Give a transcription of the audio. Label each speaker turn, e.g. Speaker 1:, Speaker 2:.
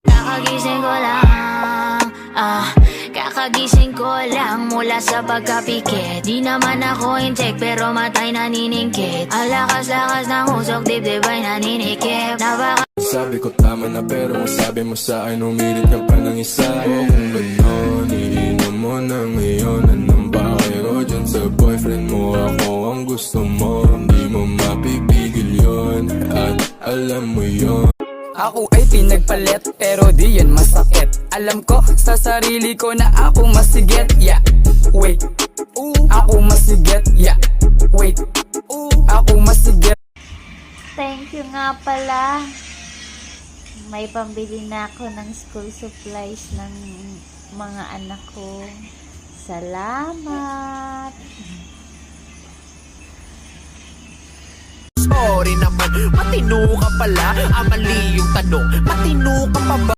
Speaker 1: Kakagising ko lang, kakagising ko lang mula sa pagkapikit. Di naman ako incheck pero matay naniningkit. Ang lakas-lakas ng usok, dibdib ay naninikip.
Speaker 2: Sabi ko tama na pero ang sabi mo sa akin umilit ka pa ng isa. O kung gano'n, iinom mo na ngayon. Anong bakero dyan sa boyfriend mo? Ako ang gusto mo, hindi mo mapipigil yun. At alam mo yun.
Speaker 3: Ako ay pinagpalit pero di yan masakit. Alam ko sa sarili ko na ako masigit. Yeah, wait, ako masigit. Yeah, wait, ako masigit.
Speaker 4: Thank you nga pala. May pambili na ako ng school supplies ng mga anak ko. Salamat.
Speaker 5: Sorry naman, matino ka pala. Mali yung tanong, matino ka pa ba?